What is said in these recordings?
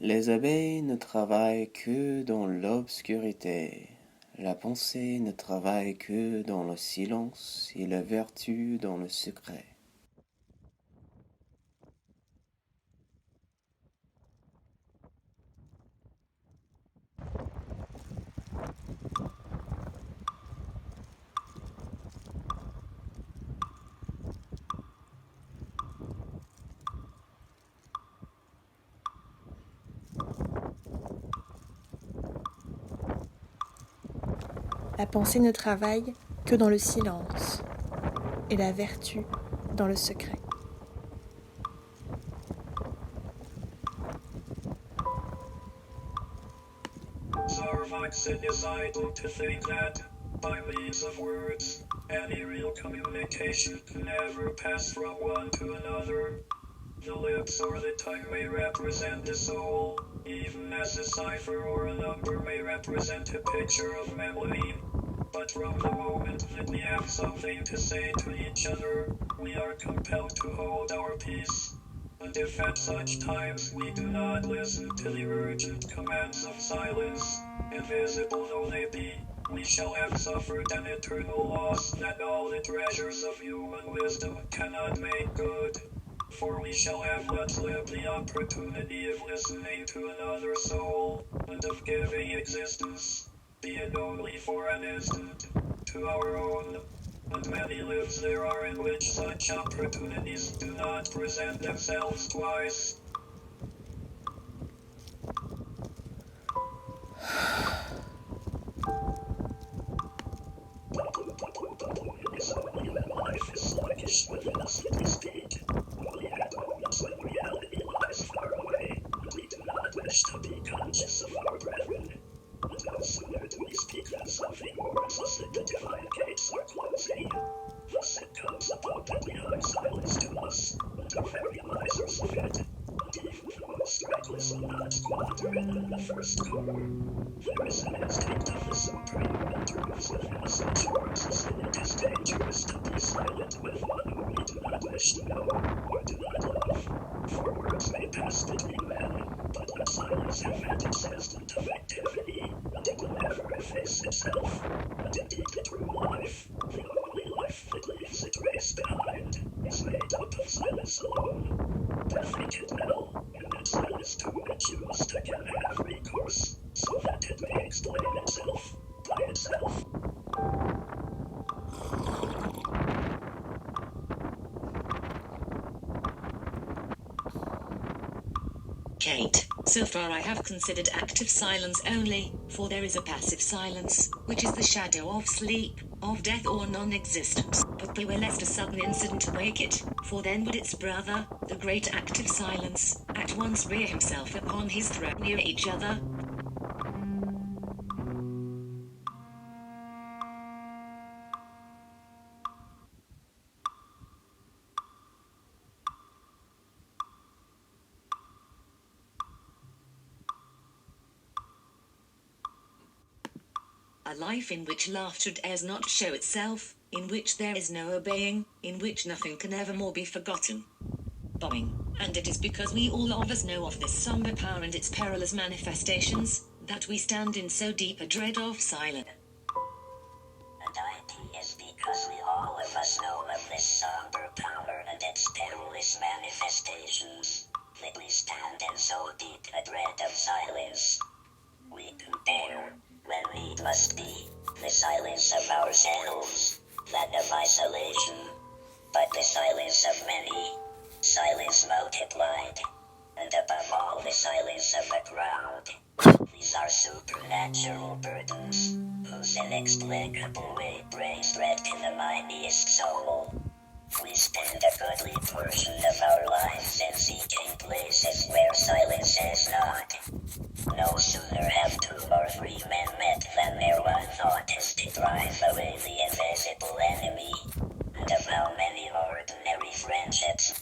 Les abeilles ne travaillent que dans l'obscurité. La pensée ne travaille que dans le silence et la vertu dans le secret. La pensée ne travaille que dans le silence et la vertu dans le secret. Sarvax decided to think that, by means of words, any real communication can never pass from one to another. The lips or the tongue may represent the soul, even as a cipher or a number may represent a picture of memory. But from the moment that we have something to say to each other, we are compelled to hold our peace. And if at such times we do not listen to the urgent commands of silence, invisible though they be, we shall have suffered an eternal loss that all the treasures of human wisdom cannot make good. For we shall have not lived the opportunity of listening to another soul, and of giving existence, be it only for an instant, to our own. And many lives there are in which such opportunities do not present themselves twice. Life is sluggish within us as we speak. We have moments when reality lies far away, and we do not wish to be conscious of our brethren. And no sooner do we speak than something warns us that the divine gates are closing. Thus it comes about that we are silenced to us, and are very misers of it. And even the most reckless will not squander it in the first core. There is an instinct of the superhuman truths within such words as that it is dangerous to be silent with one whom we do not wish to know or do not love. For words may pass between men, but when silence has met its instant of activity, and it will never efface itself. And indeed the true life, the only life that leaves a trace behind, is made up of silence alone. Death it well, and that silence to which you must again have recourse, so that it may explain itself by itself. Kate, so far I have considered active silence only, for there is a passive silence, which is the shadow of sleep, of death or non-existence. But beware lest a sudden incident awake it, for then would its brother, the great active silence, at once rear himself upon his throne near each other. A life in which laughter dares not show itself, in which there is no obeying, in which nothing can ever more be forgotten. Bombing, and it is because we all of us know of this somber power and its perilous manifestations, that we stand in so deep a dread of silence. And it is because we all of us know of this somber power and its perilous manifestations, that we stand in so deep a dread of silence. We compare, when need must be, the silence of ourselves, that of isolation, but the silence of many, silence multiplied, and above all the silence of a crowd. These are supernatural burdens, whose inexplicable weight brings dread to the mightiest soul. We spend a goodly portion of our lives in seeking places where silence is not. No sooner have 2 or 3 men met than their one thought is to drive away the invisible enemy. And of how many ordinary friendships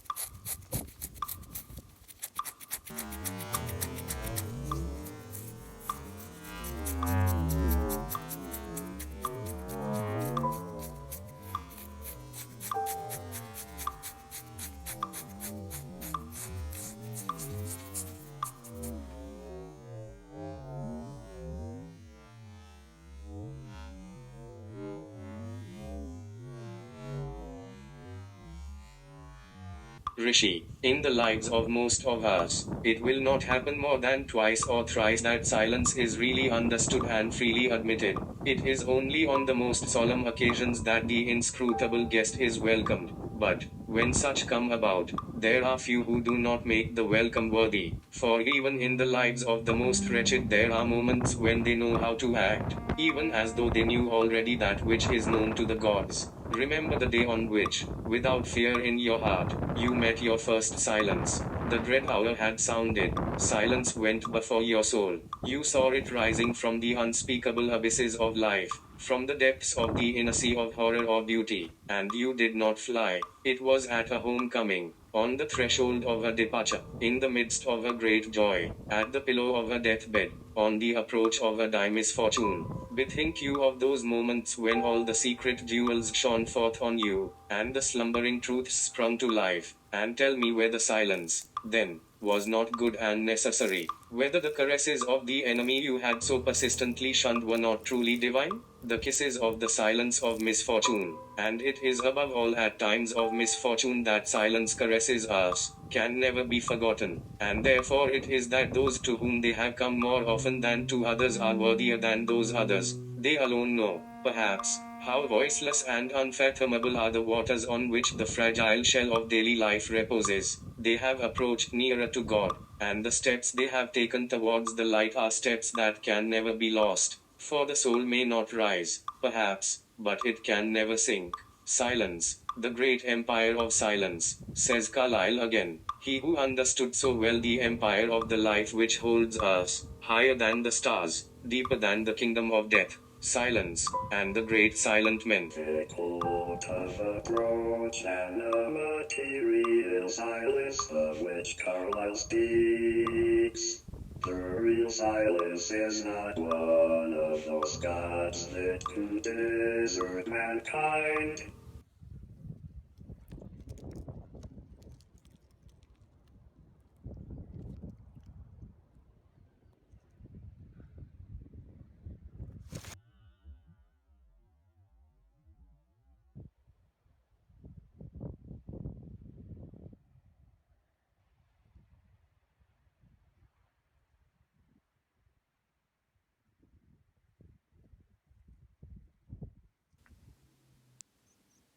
Rishi, in the lives of most of us, it will not happen more than twice or thrice that silence is really understood and freely admitted. It is only on the most solemn occasions that the inscrutable guest is welcomed. But, when such come about, there are few who do not make the welcome worthy, for even in the lives of the most wretched there are moments when they know how to act, even as though they knew already that which is known to the gods. Remember the day on which, without fear in your heart, you met your first silence. The dread hour had sounded, silence went before your soul. You saw it rising from the unspeakable abysses of life, from the depths of the inner sea of horror or beauty, and you did not fly. It was at a homecoming, on the threshold of a departure, in the midst of a great joy, at the pillow of a deathbed, on the approach of a dire misfortune. Bethink you of those moments when all the secret jewels shone forth on you, and the slumbering truths sprung to life, and tell me whether silence, then, was not good and necessary, whether the caresses of the enemy you had so persistently shunned were not truly divine, the kisses of the silence of misfortune, and it is above all at times of misfortune that silence caresses us, can never be forgotten, and therefore it is that those to whom they have come more often than to others are worthier than those others. They alone know, perhaps, how voiceless and unfathomable are the waters on which the fragile shell of daily life reposes. They have approached nearer to God, and the steps they have taken towards the light are steps that can never be lost. For the soul may not rise, perhaps, but it can never sink. Silence, the great empire of silence, says Carlyle again. He who understood so well the empire of the life which holds us, higher than the stars, deeper than the kingdom of death, silence, and the great silent men. The quote of approach and a material silence of which Carlyle speaks. The real silence is not one of those gods that could desert mankind.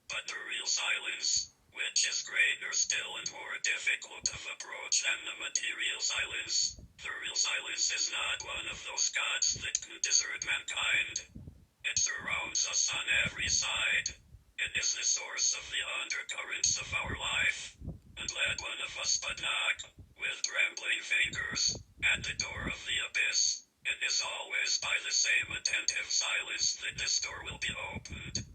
But the real silence, which is greater still and more difficult of approach than the material silence, the real silence is not one of those gods that could desert mankind. It surrounds us on every side. It is the source of the undercurrents of our life. And let one of us but knock, with trembling fingers, at the door of the abyss. It is always by the same attentive silence that this door will be opened.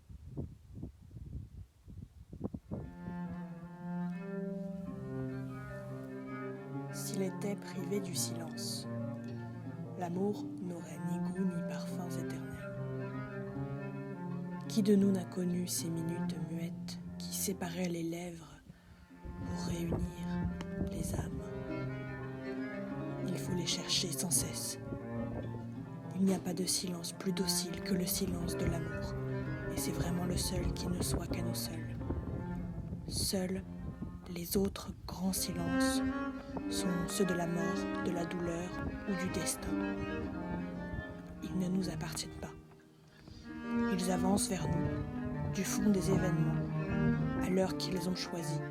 S'il était privé du silence, l'amour n'aurait ni goût ni parfums éternels. Qui de nous n'a connu ces minutes muettes qui séparaient les lèvres pour réunir les âmes? Il faut les chercher sans cesse. Il n'y a pas de silence plus docile que le silence de l'amour, et c'est vraiment le seul qui ne soit qu'à nous seuls. Seuls les autres grands silences sont ceux de la mort, de la douleur ou du destin. Ils ne nous appartiennent pas. Ils avancent vers nous, du fond des événements, à l'heure qu'ils ont choisie.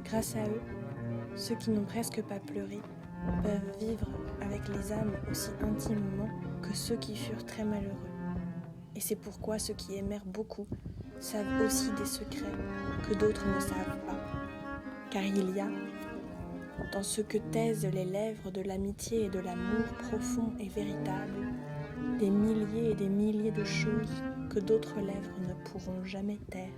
Grâce à eux, ceux qui n'ont presque pas pleuré peuvent vivre avec les âmes aussi intimement que ceux qui furent très malheureux. Et c'est pourquoi ceux qui aimèrent beaucoup savent aussi des secrets que d'autres ne savent pas. Car il y a, dans ce que taisent les lèvres de l'amitié et de l'amour profond et véritable, des milliers et des milliers de choses que d'autres lèvres ne pourront jamais taire.